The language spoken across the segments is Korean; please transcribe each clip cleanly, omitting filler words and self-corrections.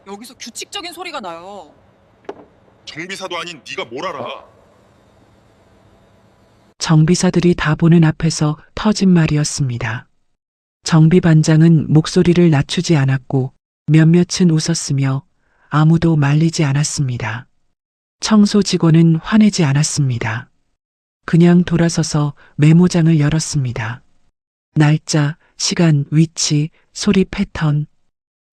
여기서 규칙적인 소리가 나요. 정비사도 아닌 네가 뭘 알아? 정비사들이 다 보는 앞에서 터진 말이었습니다. 정비반장은 목소리를 낮추지 않았고 몇몇은 웃었으며 아무도 말리지 않았습니다. 청소 직원은 화내지 않았습니다. 그냥 돌아서서 메모장을 열었습니다. 날짜, 시간, 위치, 소리 패턴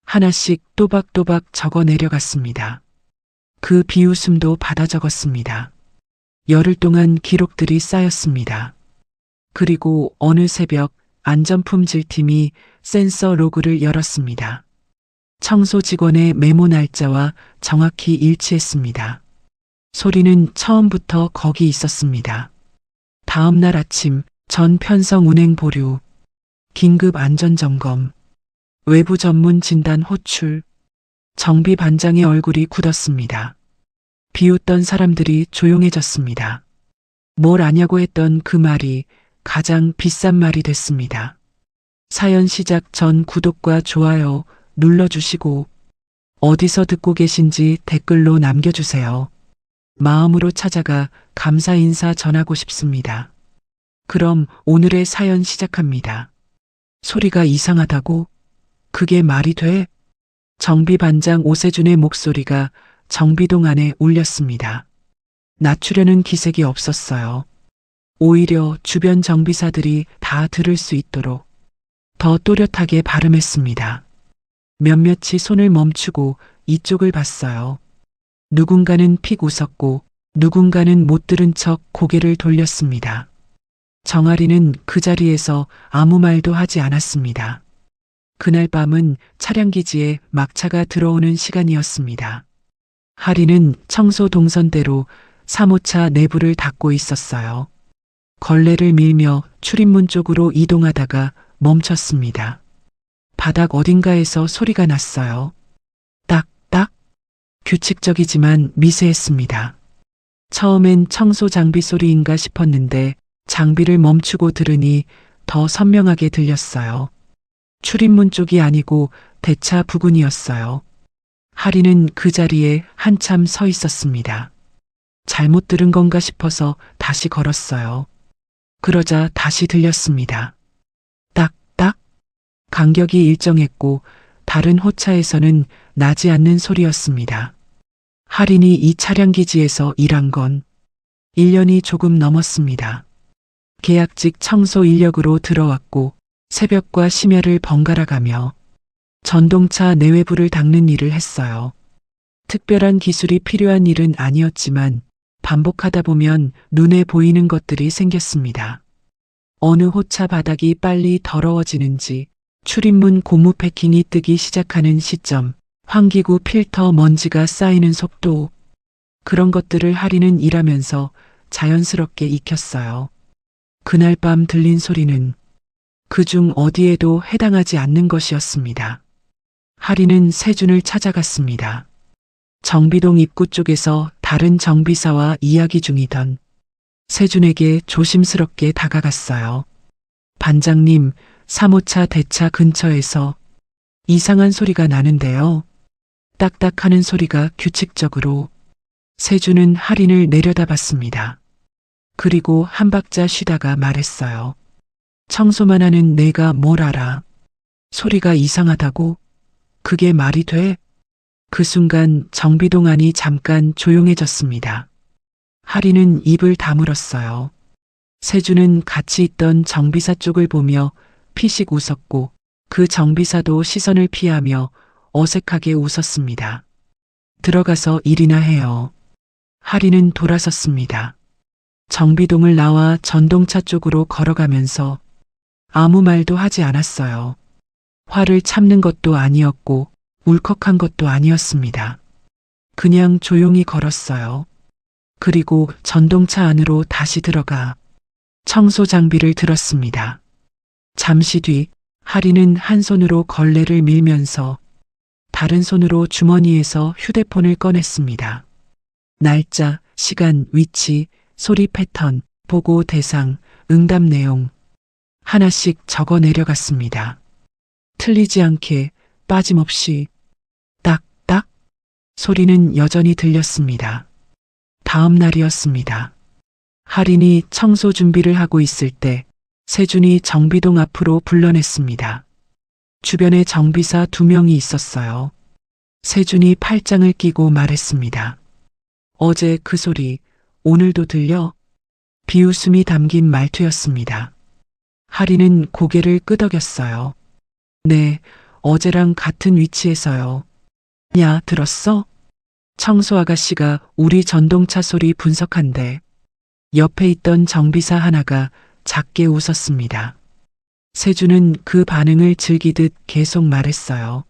하나씩 또박또박 적어 내려갔습니다. 그 비웃음도 받아 적었습니다. 열흘 동안 기록들이 쌓였습니다. 그리고 어느 새벽 안전품질팀이 센서 로그를 열었습니다. 청소 직원의 메모 날짜와 정확히 일치했습니다. 소리는 처음부터 거기 있었습니다. 다음 날 아침 전 편성 운행 보류, 긴급 안전점검, 외부 전문 진단 호출, 정비 반장의 얼굴이 굳었습니다. 비웃던 사람들이 조용해졌습니다. 뭘 아냐고 했던 그 말이 가장 비싼 말이 됐습니다. 사연 시작 전 구독과 좋아요 눌러주시고 어디서 듣고 계신지 댓글로 남겨주세요. 마음으로 찾아가 감사 인사 전하고 싶습니다. 그럼 오늘의 사연 시작합니다. 소리가 이상하다고? 그게 말이 돼? 정비반장 오세준의 목소리가 정비동 안에 울렸습니다. 낮추려는 기색이 없었어요. 오히려 주변 정비사들이 다 들을 수 있도록 더 또렷하게 발음했습니다. 몇몇이 손을 멈추고 이쪽을 봤어요. 누군가는 픽 웃었고 누군가는 못 들은 척 고개를 돌렸습니다. 정아리는 그 자리에서 아무 말도 하지 않았습니다. 그날 밤은 차량기지에 막차가 들어오는 시간이었습니다. 하리는 청소 동선대로 사무차 내부를 닦고 있었어요. 걸레를 밀며 출입문 쪽으로 이동하다가 멈췄습니다. 바닥 어딘가에서 소리가 났어요. 딱, 딱. 규칙적이지만 미세했습니다. 처음엔 청소 장비 소리인가 싶었는데 장비를 멈추고 들으니 더 선명하게 들렸어요. 출입문 쪽이 아니고 대차 부근이었어요. 하리는 그 자리에 한참 서 있었습니다. 잘못 들은 건가 싶어서 다시 걸었어요. 그러자 다시 들렸습니다. 딱, 딱. 간격이 일정했고 다른 호차에서는 나지 않는 소리였습니다. 하린이 이 차량 기지에서 일한 건 1년이 조금 넘었습니다. 계약직 청소 인력으로 들어왔고 새벽과 심야를 번갈아 가며 전동차 내외부를 닦는 일을 했어요. 특별한 기술이 필요한 일은 아니었지만 반복하다 보면 눈에 보이는 것들이 생겼습니다. 어느 호차 바닥이 빨리 더러워지는지, 출입문 고무 패킹이 뜨기 시작하는 시점, 환기구 필터 먼지가 쌓이는 속도, 그런 것들을 하리는 일하면서 자연스럽게 익혔어요. 그날 밤 들린 소리는 그중 어디에도 해당하지 않는 것이었습니다. 하리는 세준을 찾아갔습니다. 정비동 입구 쪽에서 다른 정비사와 이야기 중이던 세준에게 조심스럽게 다가갔어요. 반장님, 사무차 대차 근처에서 이상한 소리가 나는데요. 딱딱하는 소리가 규칙적으로. 세준은 하린을 내려다봤습니다. 그리고 한 박자 쉬다가 말했어요. 청소만 하는 내가 뭘 알아. 소리가 이상하다고? 그게 말이 돼? 그 순간 정비동 안이 잠깐 조용해졌습니다. 하리는 입을 다물었어요. 세준은 같이 있던 정비사 쪽을 보며 피식 웃었고 그 정비사도 시선을 피하며 어색하게 웃었습니다. 들어가서 일이나 해요. 하리는 돌아섰습니다. 정비동을 나와 전동차 쪽으로 걸어가면서 아무 말도 하지 않았어요. 화를 참는 것도 아니었고 울컥한 것도 아니었습니다. 그냥 조용히 걸었어요. 그리고 전동차 안으로 다시 들어가 청소 장비를 들었습니다. 잠시 뒤 하리는 한 손으로 걸레를 밀면서 다른 손으로 주머니에서 휴대폰을 꺼냈습니다. 날짜, 시간, 위치, 소리 패턴, 보고 대상, 응답 내용 하나씩 적어 내려갔습니다. 틀리지 않게 빠짐없이 딱, 딱. 소리는 여전히 들렸습니다. 다음 날이었습니다. 할인이 청소 준비를 하고 있을 때 세준이 정비동 앞으로 불러냈습니다. 주변에 정비사 2명이 있었어요. 세준이 팔짱을 끼고 말했습니다. 어제 그 소리 오늘도 들려? 비웃음이 담긴 말투였습니다. 할인은 고개를 끄덕였어요. 네, 어제랑 같은 위치에서요. 야, 들었어? 청소 아가씨가 우리 전동차 소리 분석한대. 옆에 있던 정비사 하나가 작게 웃었습니다. 세준은 그 반응을 즐기듯 계속 말했어요.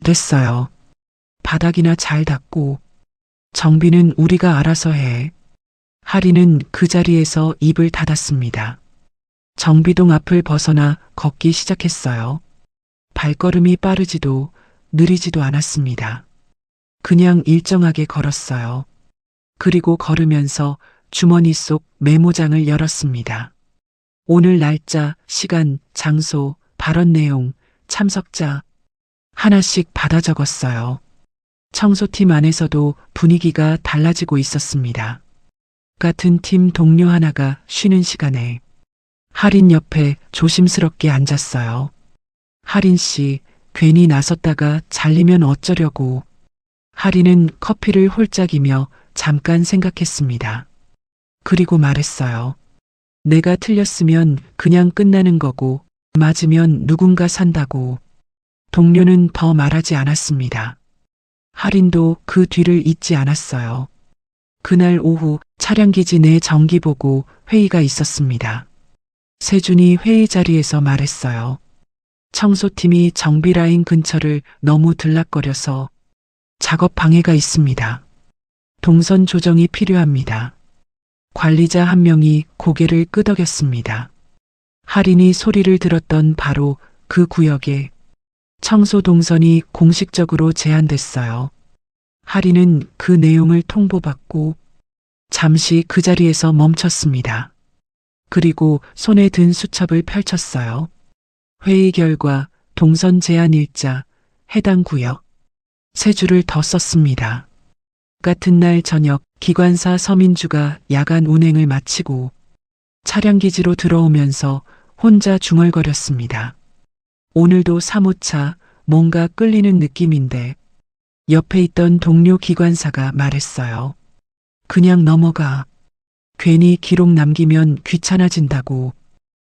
됐어요. 바닥이나 잘 닦고. 정비는 우리가 알아서 해. 할인은 그 자리에서 입을 닫았습니다. 정비동 앞을 벗어나 걷기 시작했어요. 발걸음이 빠르지도 느리지도 않았습니다. 그냥 일정하게 걸었어요. 그리고 걸으면서 주머니 속 메모장을 열었습니다. 오늘 날짜, 시간, 장소, 발언 내용, 참석자 하나씩 받아 적었어요. 청소팀 안에서도 분위기가 달라지고 있었습니다. 같은 팀 동료 하나가 쉬는 시간에 할인 옆에 조심스럽게 앉았어요. 할인 씨, 괜히 나섰다가 잘리면 어쩌려고. 할인은 커피를 홀짝이며 잠깐 생각했습니다. 그리고 말했어요. 내가 틀렸으면 그냥 끝나는 거고, 맞으면 누군가 산다고. 동료는 더 말하지 않았습니다. 할인도 그 뒤를 잇지 않았어요. 그날 오후 차량기지 내 정기보고 회의가 있었습니다. 세준이 회의 자리에서 말했어요. 청소팀이 정비라인 근처를 너무 들락거려서 작업 방해가 있습니다. 동선 조정이 필요합니다. 관리자 한 명이 고개를 끄덕였습니다. 할인이 소리를 들었던 바로 그 구역에 청소 동선이 공식적으로 제한됐어요. 할인은 그 내용을 통보받고 잠시 그 자리에서 멈췄습니다. 그리고 손에 든 수첩을 펼쳤어요. 회의 결과, 동선 제한 일자, 해당 구역. 세 줄을 더 썼습니다. 같은 날 저녁 기관사 서민주가 야간 운행을 마치고 차량기지로 들어오면서 혼자 중얼거렸습니다. 오늘도 사무차 뭔가 끌리는 느낌인데 옆에 있던 동료 기관사가 말했어요. 그냥 넘어가. 괜히 기록 남기면 귀찮아진다고.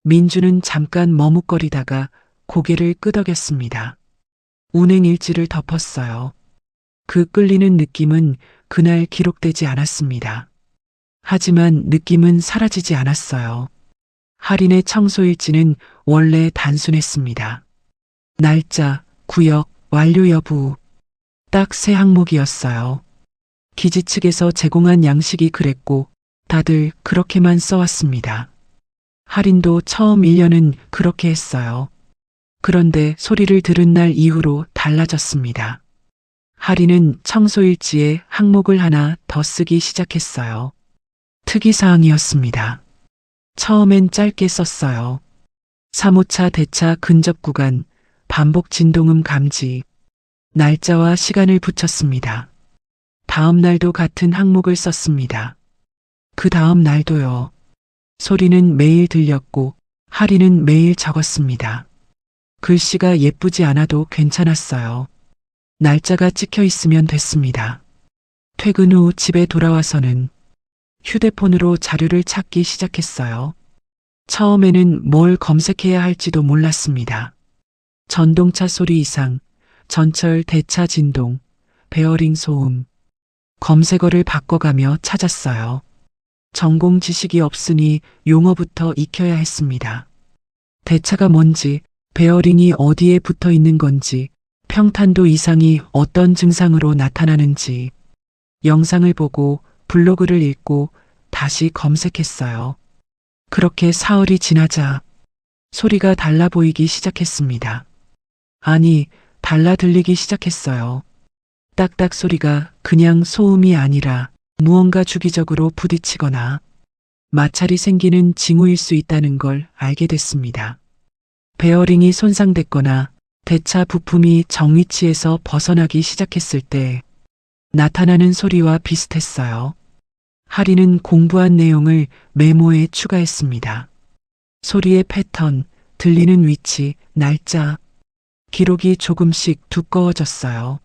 민주는 잠깐 머뭇거리다가 고개를 끄덕였습니다. 운행 일지를 덮었어요. 그 끌리는 느낌은 그날 기록되지 않았습니다. 하지만 느낌은 사라지지 않았어요. 할인의 청소 일지는 원래 단순했습니다. 날짜, 구역, 완료 여부. 딱 3항목이었어요. 기지 측에서 제공한 양식이 그랬고 다들 그렇게만 써왔습니다. 할인도 처음 1년은 그렇게 했어요. 그런데 소리를 들은 날 이후로 달라졌습니다. 할인은 청소일지에 항목을 하나 더 쓰기 시작했어요. 특이사항이었습니다. 처음엔 짧게 썼어요. 사무차 대차 근접 구간, 반복 진동음 감지, 날짜와 시간을 붙였습니다. 다음 날도 같은 항목을 썼습니다. 그 다음 날도요. 소리는 매일 들렸고 할인은 매일 적었습니다. 글씨가 예쁘지 않아도 괜찮았어요. 날짜가 찍혀 있으면 됐습니다. 퇴근 후 집에 돌아와서는 휴대폰으로 자료를 찾기 시작했어요. 처음에는 뭘 검색해야 할지도 몰랐습니다. 전동차 소리 이상, 전철 대차 진동, 베어링 소음. 검색어를 바꿔가며 찾았어요. 전공 지식이 없으니 용어부터 익혀야 했습니다. 대차가 뭔지, 베어링이 어디에 붙어 있는 건지, 평탄도 이상이 어떤 증상으로 나타나는지, 영상을 보고 블로그를 읽고 다시 검색했어요. 그렇게 사흘이 지나자 소리가 달라 보이기 시작했습니다. 아니, 달라 들리기 시작했어요. 딱딱 소리가 그냥 소음이 아니라 무언가 주기적으로 부딪히거나 마찰이 생기는 징후일 수 있다는 걸 알게 됐습니다. 베어링이 손상됐거나 대차 부품이 정위치에서 벗어나기 시작했을 때 나타나는 소리와 비슷했어요. 하리는 공부한 내용을 메모에 추가했습니다. 소리의 패턴, 들리는 위치, 날짜. 기록이 조금씩 두꺼워졌어요.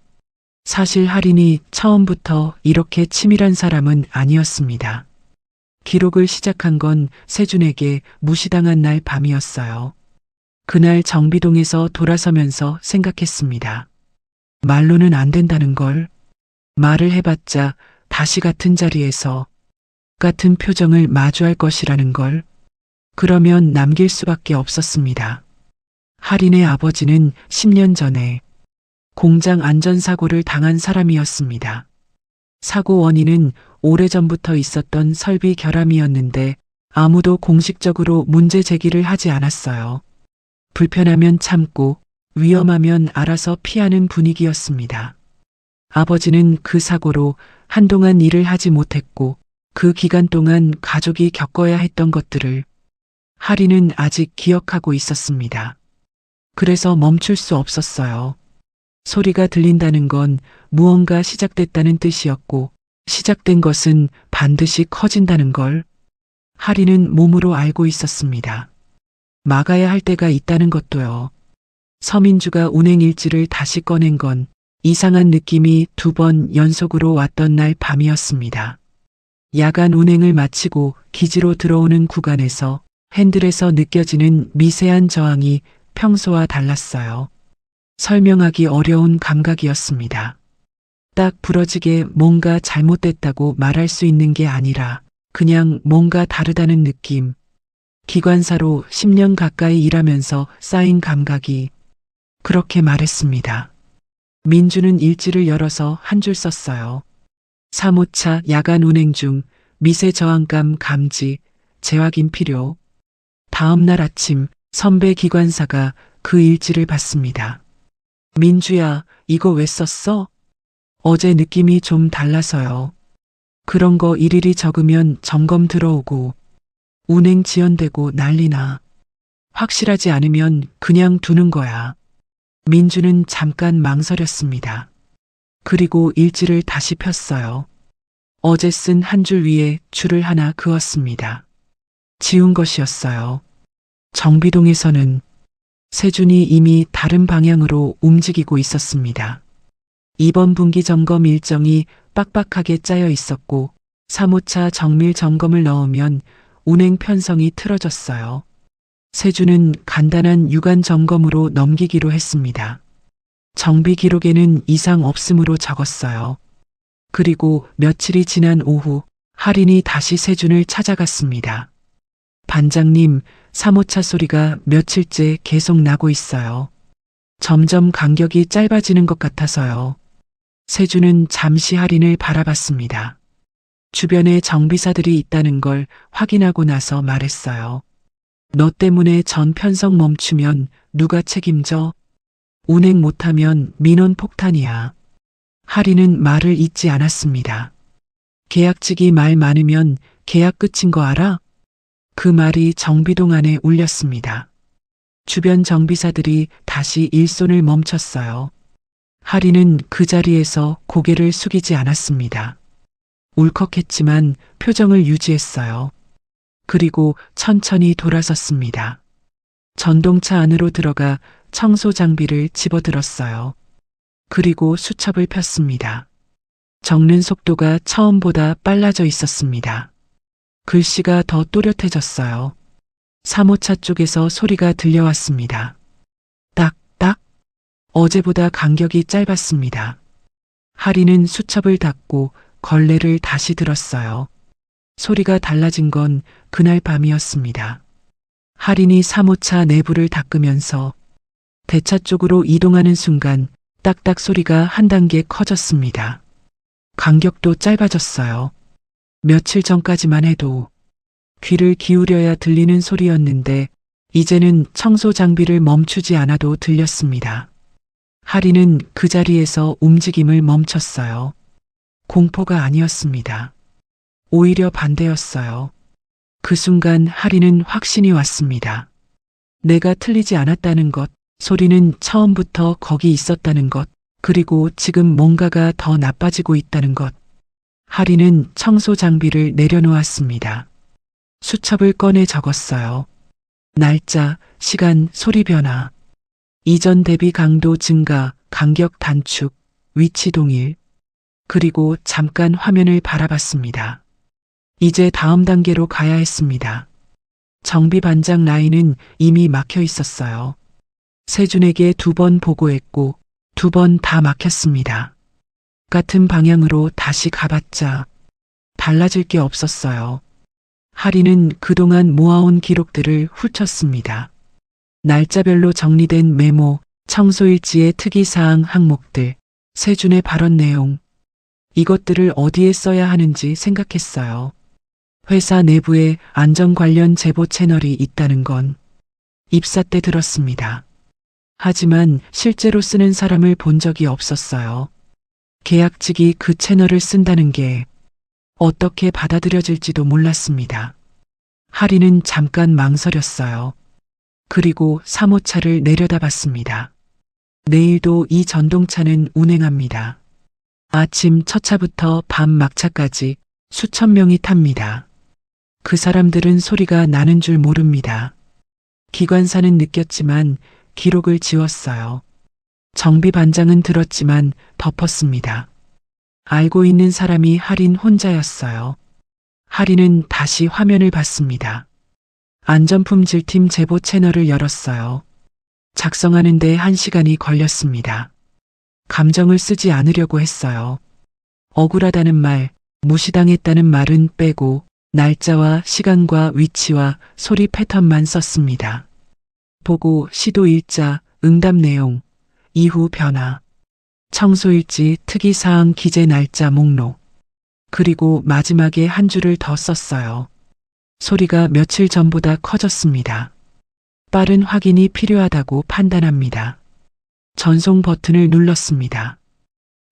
사실 하린이 처음부터 이렇게 치밀한 사람은 아니었습니다. 기록을 시작한 건 세준에게 무시당한 날 밤이었어요. 그날 정비동에서 돌아서면서 생각했습니다. 말로는 안 된다는 걸. 말을 해봤자 다시 같은 자리에서 같은 표정을 마주할 것이라는 걸. 그러면 남길 수밖에 없었습니다. 하린의 아버지는 10년 전에 공장 안전사고를 당한 사람이었습니다. 사고 원인은 오래전부터 있었던 설비 결함이었는데 아무도 공식적으로 문제 제기를 하지 않았어요. 불편하면 참고 위험하면 알아서 피하는 분위기였습니다. 아버지는 그 사고로 한동안 일을 하지 못했고 그 기간 동안 가족이 겪어야 했던 것들을 하린은 아직 기억하고 있었습니다. 그래서 멈출 수 없었어요. 소리가 들린다는 건 무언가 시작됐다는 뜻이었고 시작된 것은 반드시 커진다는 걸 하린은 몸으로 알고 있었습니다. 막아야 할 때가 있다는 것도요. 서민주가 운행일지를 다시 꺼낸 건 이상한 느낌이 2번 연속으로 왔던 날 밤이었습니다. 야간 운행을 마치고 기지로 들어오는 구간에서 핸들에서 느껴지는 미세한 저항이 평소와 달랐어요. 설명하기 어려운 감각이었습니다. 딱 부러지게 뭔가 잘못됐다고 말할 수 있는 게 아니라 그냥 뭔가 다르다는 느낌. 기관사로 10년 가까이 일하면서 쌓인 감각이 그렇게 말했습니다. 민주는 일지를 열어서 한 줄 썼어요. 3호차 야간 운행 중 미세 저항감 감지, 재확인 필요. 다음 날 아침 선배 기관사가 그 일지를 받습니다. 민주야, 이거 왜 썼어? 어제 느낌이 좀 달라서요. 그런 거 일일이 적으면 점검 들어오고 운행 지연되고 난리나. 확실하지 않으면 그냥 두는 거야. 민주는 잠깐 망설였습니다. 그리고 일지를 다시 폈어요. 어제 쓴 한 줄 위에 줄을 하나 그었습니다. 지운 것이었어요. 정비동에서는 세준이 이미 다른 방향으로 움직이고 있었습니다. 이번 분기 점검 일정이 빡빡하게 짜여 있었고 3호차 정밀 점검을 넣으면 운행 편성이 틀어졌어요. 세준은 간단한 유관 점검으로 넘기기로 했습니다. 정비 기록에는 이상 없음으로 적었어요. 그리고 며칠이 지난 오후 하린이 다시 세준을 찾아갔습니다. 반장님, 3호차 소리가 며칠째 계속 나고 있어요. 점점 간격이 짧아지는 것 같아서요. 세준은 잠시 하린을 바라봤습니다. 주변에 정비사들이 있다는 걸 확인하고 나서 말했어요. 너 때문에 전 편성 멈추면 누가 책임져? 운행 못하면 민원 폭탄이야. 하린은 말을 잇지 않았습니다. 계약직이 말 많으면 계약 끝인 거 알아? 그 말이 정비동 안에 울렸습니다. 주변 정비사들이 다시 일손을 멈췄어요. 하린은 그 자리에서 고개를 숙이지 않았습니다. 울컥했지만 표정을 유지했어요. 그리고 천천히 돌아섰습니다. 전동차 안으로 들어가 청소 장비를 집어들었어요. 그리고 수첩을 폈습니다. 적는 속도가 처음보다 빨라져 있었습니다. 글씨가 더 또렷해졌어요. 3호차 쪽에서 소리가 들려왔습니다. 딱, 딱. 어제보다 간격이 짧았습니다. 하린은 수첩을 닫고 걸레를 다시 들었어요. 소리가 달라진 건 그날 밤이었습니다. 하린이 3호차 내부를 닦으면서 대차 쪽으로 이동하는 순간 딱딱 소리가 한 단계 커졌습니다. 간격도 짧아졌어요. 며칠 전까지만 해도 귀를 기울여야 들리는 소리였는데 이제는 청소 장비를 멈추지 않아도 들렸습니다. 하린은 그 자리에서 움직임을 멈췄어요. 공포가 아니었습니다. 오히려 반대였어요. 그 순간 하린은 확신이 왔습니다. 내가 틀리지 않았다는 것, 소리는 처음부터 거기 있었다는 것, 그리고 지금 뭔가가 더 나빠지고 있다는 것. 하리는 청소 장비를 내려놓았습니다. 수첩을 꺼내 적었어요. 날짜, 시간, 소리 변화. 이전 대비 강도 증가, 간격 단축, 위치 동일. 그리고 잠깐 화면을 바라봤습니다. 이제 다음 단계로 가야 했습니다. 정비 반장 라인은 이미 막혀 있었어요. 세준에게 2번 보고했고 2번 다 막혔습니다. 같은 방향으로 다시 가봤자 달라질 게 없었어요. 하리는 그동안 모아온 기록들을 훑었습니다. 날짜별로 정리된 메모, 청소일지의 특이사항 항목들, 세준의 발언 내용. 이것들을 어디에 써야 하는지 생각했어요. 회사 내부에 안전 관련 제보 채널이 있다는 건 입사 때 들었습니다. 하지만 실제로 쓰는 사람을 본 적이 없었어요. 계약직이 그 채널을 쓴다는 게 어떻게 받아들여질지도 몰랐습니다. 하리는 잠깐 망설였어요. 그리고 사모차를 내려다봤습니다. 내일도 이 전동차는 운행합니다. 아침 첫 차부터 밤 막차까지 수천 명이 탑니다. 그 사람들은 소리가 나는 줄 모릅니다. 기관사는 느꼈지만 기록을 지웠어요. 정비 반장은 들었지만 덮었습니다. 알고 있는 사람이 하린 혼자였어요. 하린은 다시 화면을 봤습니다. 안전품질팀 제보 채널을 열었어요. 작성하는데 1시간이 걸렸습니다. 감정을 쓰지 않으려고 했어요. 억울하다는 말, 무시당했다는 말은 빼고 날짜와 시간과 위치와 소리 패턴만 썼습니다. 보고 시도 일자, 응답 내용, 이후 변화, 청소일지, 특이사항 기재 날짜 목록, 그리고 마지막에 한 줄을 더 썼어요. 소리가 며칠 전보다 커졌습니다. 빠른 확인이 필요하다고 판단합니다. 전송 버튼을 눌렀습니다.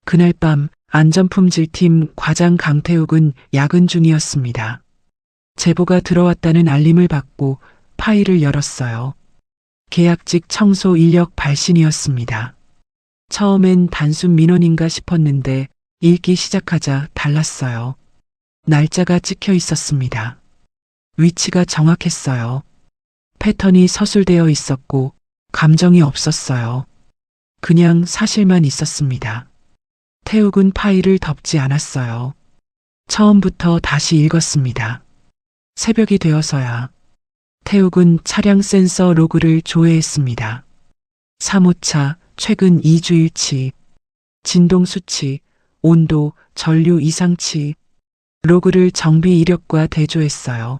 그날 밤 안전품질팀 과장 강태욱은 야근 중이었습니다. 제보가 들어왔다는 알림을 받고 파일을 열었어요. 계약직 청소 인력 발신이었습니다. 처음엔 단순 민원인가 싶었는데 읽기 시작하자 달랐어요. 날짜가 찍혀 있었습니다. 위치가 정확했어요. 패턴이 서술되어 있었고 감정이 없었어요. 그냥 사실만 있었습니다. 태욱은 파일을 덮지 않았어요. 처음부터 다시 읽었습니다. 새벽이 되어서야 태욱은 차량 센서 로그를 조회했습니다. 사모차, 최근 2주일치, 진동 수치, 온도, 전류 이상치, 로그를 정비 이력과 대조했어요.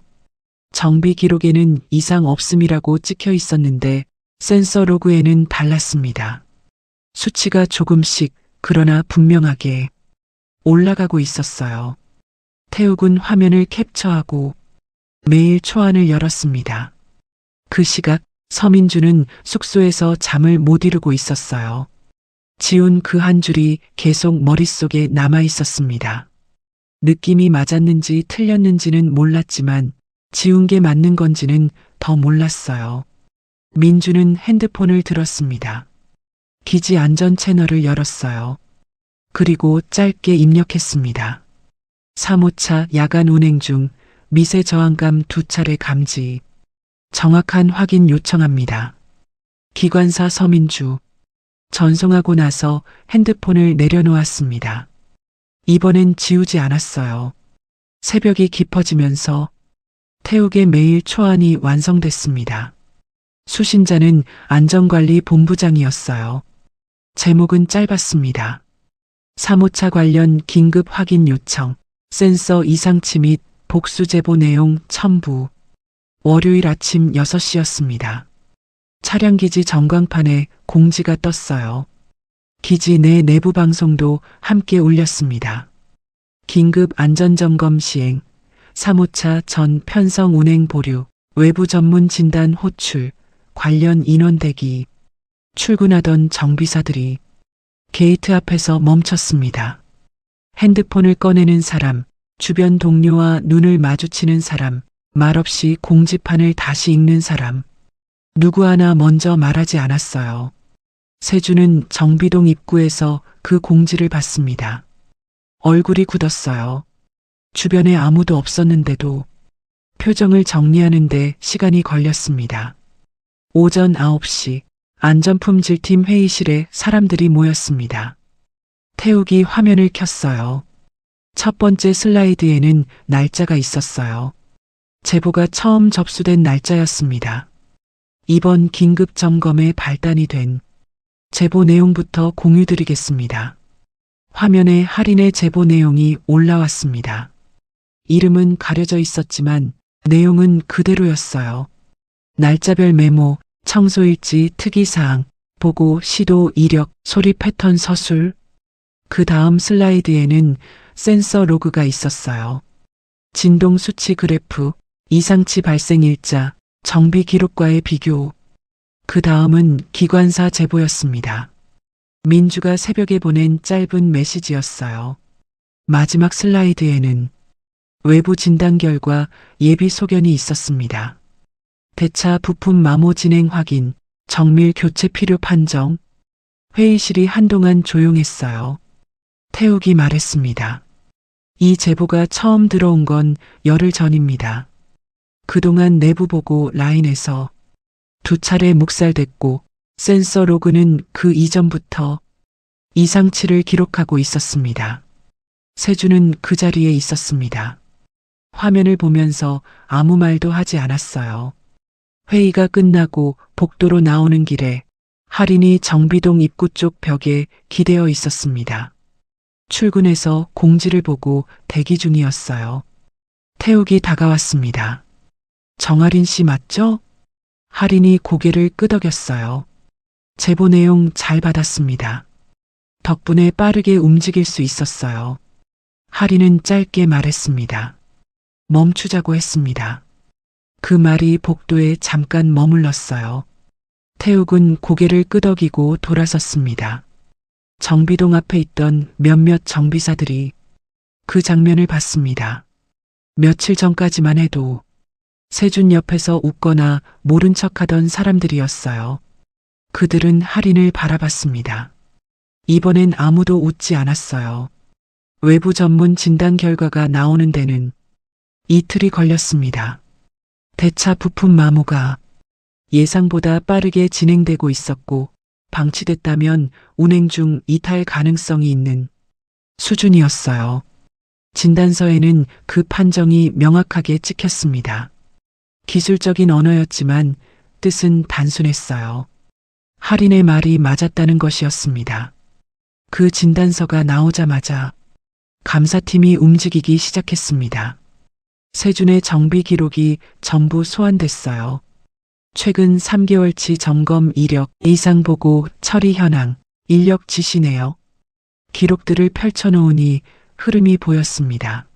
정비 기록에는 이상 없음이라고 찍혀 있었는데 센서 로그에는 달랐습니다. 수치가 조금씩, 그러나 분명하게 올라가고 있었어요. 태욱은 화면을 캡처하고 메일 초안을 열었습니다. 그 시각 서민주는 숙소에서 잠을 못 이루고 있었어요. 지운 그 한 줄이 계속 머릿속에 남아 있었습니다. 느낌이 맞았는지 틀렸는지는 몰랐지만 지운 게 맞는 건지는 더 몰랐어요. 민주는 핸드폰을 들었습니다. 기지 안전 채널을 열었어요. 그리고 짧게 입력했습니다. 사모차 야간 운행 중 미세 저항감 2차례 감지. 정확한 확인 요청합니다. 기관사 서민주. 전송하고 나서 핸드폰을 내려놓았습니다. 이번엔 지우지 않았어요. 새벽이 깊어지면서 태욱의 메일 초안이 완성됐습니다. 수신자는 안전관리 본부장이었어요. 제목은 짧았습니다. 사모차 관련 긴급 확인 요청, 센서 이상치 및 복수 제보 내용 첨부. 월요일 아침 6시였습니다. 차량기지 전광판에 공지가 떴어요. 기지 내 내부 방송도 함께 울렸습니다. 긴급 안전점검 시행, 사모차 전 편성 운행 보류, 외부 전문 진단 호출, 관련 인원 대기. 출근하던 정비사들이 게이트 앞에서 멈췄습니다. 핸드폰을 꺼내는 사람, 주변 동료와 눈을 마주치는 사람, 말없이 공지판을 다시 읽는 사람. 누구 하나 먼저 말하지 않았어요. 세준은 정비동 입구에서 그 공지를 봤습니다. 얼굴이 굳었어요. 주변에 아무도 없었는데도 표정을 정리하는데 시간이 걸렸습니다. 오전 9시 안전품질팀 회의실에 사람들이 모였습니다. 태욱이 화면을 켰어요. 첫 번째 슬라이드에는 날짜가 있었어요. 제보가 처음 접수된 날짜였습니다. 이번 긴급 점검에 발단이 된 제보 내용부터 공유드리겠습니다. 화면에 할인의 제보 내용이 올라왔습니다. 이름은 가려져 있었지만 내용은 그대로였어요. 날짜별 메모, 청소일지, 특이사항, 보고, 시도, 이력, 소리 패턴 서술. 그 다음 슬라이드에는 센서 로그가 있었어요. 진동 수치 그래프, 이상치 발생 일자, 정비 기록과의 비교. 그 다음은 기관사 제보였습니다. 민주가 새벽에 보낸 짧은 메시지였어요. 마지막 슬라이드에는 외부 진단 결과 예비 소견이 있었습니다. 대차 부품 마모 진행 확인, 정밀 교체 필요 판정. 회의실이 한동안 조용했어요. 태욱이 말했습니다. 이 제보가 처음 들어온 건 열흘 전입니다. 그동안 내부 보고 라인에서 2차례 묵살됐고 센서 로그는 그 이전부터 이상치를 기록하고 있었습니다. 세준은 그 자리에 있었습니다. 화면을 보면서 아무 말도 하지 않았어요. 회의가 끝나고 복도로 나오는 길에 할인이 정비동 입구 쪽 벽에 기대어 있었습니다. 출근해서 공지를 보고 대기 중이었어요. 태욱이 다가왔습니다. 정할인 씨 맞죠? 할인이 고개를 끄덕였어요. 제보 내용 잘 받았습니다. 덕분에 빠르게 움직일 수 있었어요. 할인은 짧게 말했습니다. 멈추자고 했습니다. 그 말이 복도에 잠깐 머물렀어요. 태욱은 고개를 끄덕이고 돌아섰습니다. 정비동 앞에 있던 몇몇 정비사들이 그 장면을 봤습니다. 며칠 전까지만 해도 세준 옆에서 웃거나 모른 척하던 사람들이었어요. 그들은 할인을 바라봤습니다. 이번엔 아무도 웃지 않았어요. 외부 전문 진단 결과가 나오는 데는 이틀이 걸렸습니다. 대차 부품 마모가 예상보다 빠르게 진행되고 있었고 방치됐다면 운행 중 이탈 가능성이 있는 수준이었어요. 진단서에는 그 판정이 명확하게 찍혔습니다. 기술적인 언어였지만 뜻은 단순했어요. 할인의 말이 맞았다는 것이었습니다. 그 진단서가 나오자마자 감사팀이 움직이기 시작했습니다. 세준의 정비 기록이 전부 소환됐어요. 최근 3개월치 점검 이력, 이상 보고, 처리 현황, 인력 지시네요. 기록들을 펼쳐놓으니 흐름이 보였습니다.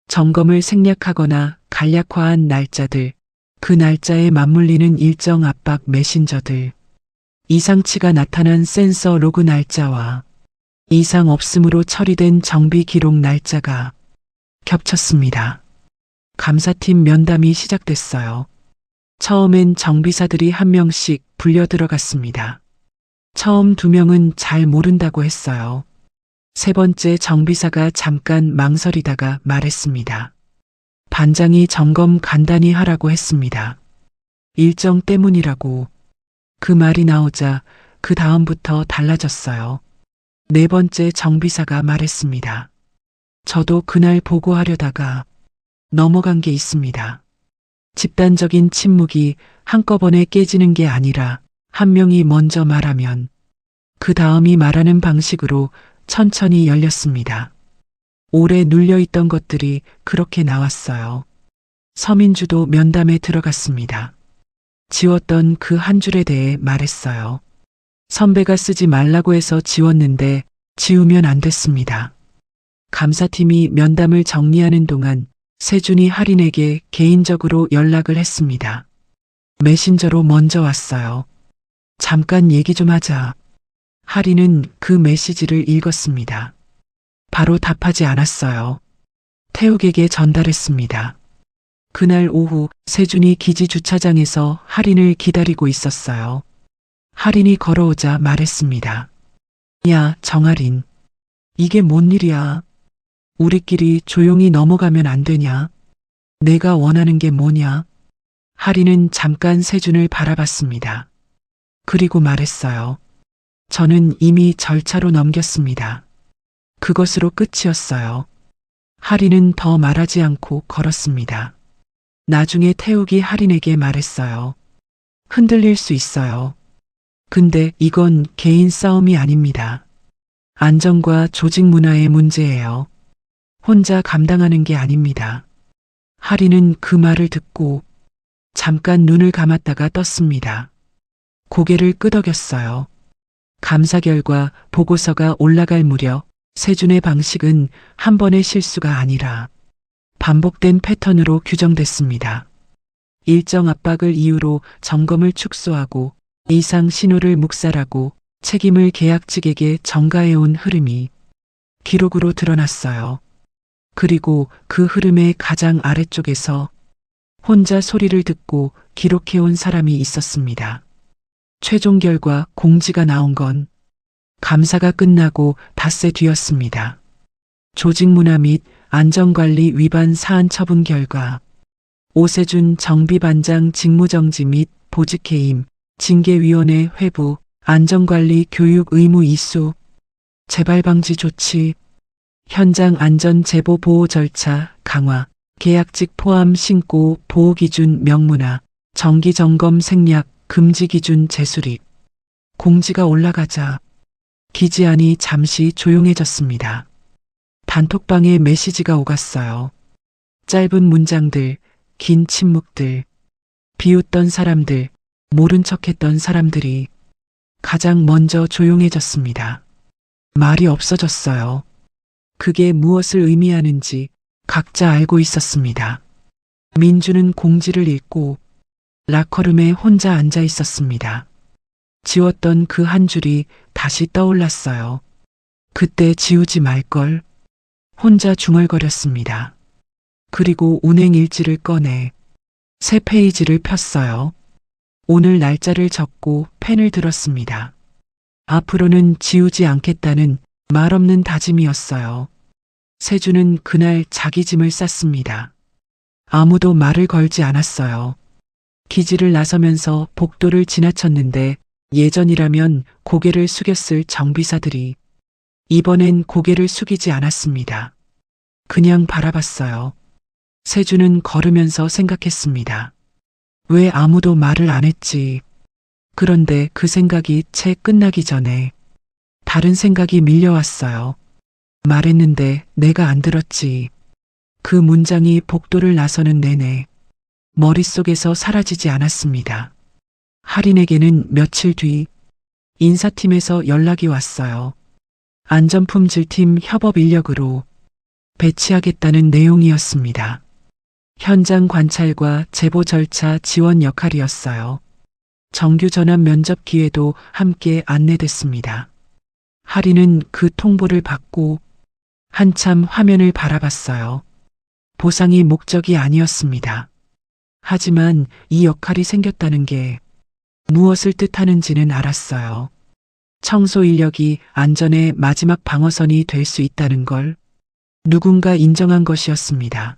점검을 생략하거나 간략화한 날짜들, 그 날짜에 맞물리는 일정 압박 메신저들, 이상치가 나타난 센서 로그 날짜와 이상 없음으로 처리된 정비 기록 날짜가 겹쳤습니다. 감사팀 면담이 시작됐어요. 처음엔 정비사들이 한 명씩 불려 들어갔습니다. 처음 2명은 잘 모른다고 했어요. 세 번째 정비사가 잠깐 망설이다가 말했습니다. 반장이 점검 간단히 하라고 했습니다. 일정 때문이라고. 그 말이 나오자 그 다음부터 달라졌어요. 네 번째 정비사가 말했습니다. 저도 그날 보고하려다가 넘어간 게 있습니다. 집단적인 침묵이 한꺼번에 깨지는 게 아니라 한 명이 먼저 말하면 그 다음이 말하는 방식으로 천천히 열렸습니다. 오래 눌려있던 것들이 그렇게 나왔어요. 서민주도 면담에 들어갔습니다. 지웠던 그 한 줄에 대해 말했어요. 선배가 쓰지 말라고 해서 지웠는데 지우면 안 됐습니다. 감사팀이 면담을 정리하는 동안 세준이 할인에게 개인적으로 연락을 했습니다. 메신저로 먼저 왔어요. 잠깐 얘기 좀 하자. 할인은 그 메시지를 읽었습니다. 바로 답하지 않았어요. 태욱에게 전달했습니다. 그날 오후 세준이 기지 주차장에서 할인을 기다리고 있었어요. 할인이 걸어오자 말했습니다. 야, 정할인. 이게 뭔 일이야? 우리끼리 조용히 넘어가면 안 되냐? 내가 원하는 게 뭐냐? 할인은 잠깐 세준을 바라봤습니다. 그리고 말했어요. 저는 이미 절차로 넘겼습니다. 그것으로 끝이었어요. 할인은 더 말하지 않고 걸었습니다. 나중에 태욱이 할인에게 말했어요. 흔들릴 수 있어요. 근데 이건 개인 싸움이 아닙니다. 안전과 조직 문화의 문제예요. 혼자 감당하는 게 아닙니다. 할인은 그 말을 듣고 잠깐 눈을 감았다가 떴습니다. 고개를 끄덕였어요. 감사 결과 보고서가 올라갈 무렵 세준의 방식은 한 번의 실수가 아니라 반복된 패턴으로 규정됐습니다. 일정 압박을 이유로 점검을 축소하고 이상 신호를 묵살하고 책임을 계약 측에게 전가해온 흐름이 기록으로 드러났어요. 그리고 그 흐름의 가장 아래쪽에서 혼자 소리를 듣고 기록해온 사람이 있었습니다. 최종 결과 공지가 나온 건 감사가 끝나고 닷새 뒤였습니다. 조직 문화 및 안전관리 위반 사안 처분 결과 오세준 정비반장 직무정지 및 보직해임, 징계위원회 회부, 안전관리 교육 의무 이수, 재발방지 조치, 현장 안전 제보 보호 절차 강화, 계약직 포함 신고 보호 기준 명문화, 정기 점검 생략, 금지 기준 재수립. 공지가 올라가자 기지안이 잠시 조용해졌습니다. 단톡방에 메시지가 오갔어요. 짧은 문장들, 긴 침묵들, 비웃던 사람들, 모른 척했던 사람들이 가장 먼저 조용해졌습니다. 말이 없어졌어요. 그게 무엇을 의미하는지 각자 알고 있었습니다. 민주는 공지를 읽고 라커룸에 혼자 앉아 있었습니다. 지웠던 그 한 줄이 다시 떠올랐어요. 그때 지우지 말걸. 혼자 중얼거렸습니다. 그리고 운행 일지를 꺼내 새 페이지를 폈어요. 오늘 날짜를 적고 펜을 들었습니다. 앞으로는 지우지 않겠다는 말없는 다짐이었어요. 세준은 그날 자기 짐을 쌌습니다. 아무도 말을 걸지 않았어요. 기지를 나서면서 복도를 지나쳤는데 예전이라면 고개를 숙였을 정비사들이 이번엔 고개를 숙이지 않았습니다. 그냥 바라봤어요. 세준은 걸으면서 생각했습니다. 왜 아무도 말을 안 했지? 그런데 그 생각이 채 끝나기 전에 다른 생각이 밀려왔어요. 말했는데 내가 안 들었지. 그 문장이 복도를 나서는 내내 머릿속에서 사라지지 않았습니다. 할인에게는 며칠 뒤 인사팀에서 연락이 왔어요. 안전품질팀 협업 인력으로 배치하겠다는 내용이었습니다. 현장 관찰과 제보 절차 지원 역할이었어요. 정규 전환 면접 기회도 함께 안내됐습니다. 할인은 그 통보를 받고 한참 화면을 바라봤어요. 보상이 목적이 아니었습니다. 하지만 이 역할이 생겼다는 게 무엇을 뜻하는지는 알았어요. 청소 인력이 안전의 마지막 방어선이 될 수 있다는 걸 누군가 인정한 것이었습니다.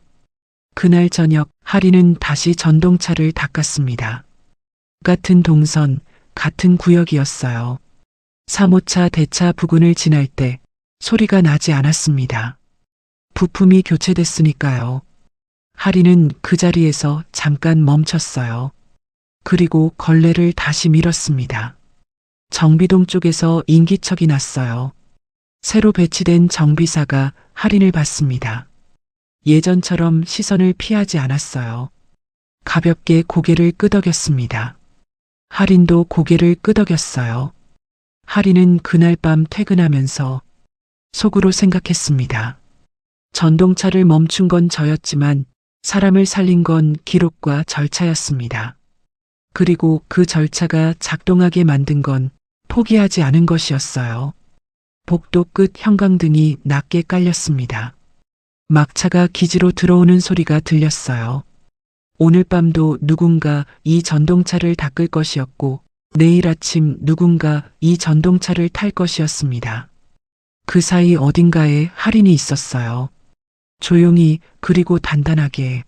그날 저녁 할인은 다시 전동차를 닦았습니다. 같은 동선, 같은 구역이었어요. 3호차 대차 부근을 지날 때 소리가 나지 않았습니다. 부품이 교체됐으니까요. 할인은 그 자리에서 잠깐 멈췄어요. 그리고 걸레를 다시 밀었습니다. 정비동 쪽에서 인기척이 났어요. 새로 배치된 정비사가 할인을 봤습니다. 예전처럼 시선을 피하지 않았어요. 가볍게 고개를 끄덕였습니다. 할인도 고개를 끄덕였어요. 할인은 그날 밤 퇴근하면서 속으로 생각했습니다. 전동차를 멈춘 건 저였지만 사람을 살린 건 기록과 절차였습니다. 그리고 그 절차가 작동하게 만든 건 포기하지 않은 것이었어요. 복도 끝 형광등이 낮게 깔렸습니다. 막차가 기지로 들어오는 소리가 들렸어요. 오늘 밤도 누군가 이 전동차를 닦을 것이었고 내일 아침 누군가 이 전동차를 탈 것이었습니다. 그 사이 어딘가에 할인이 있었어요. 조용히 그리고 단단하게.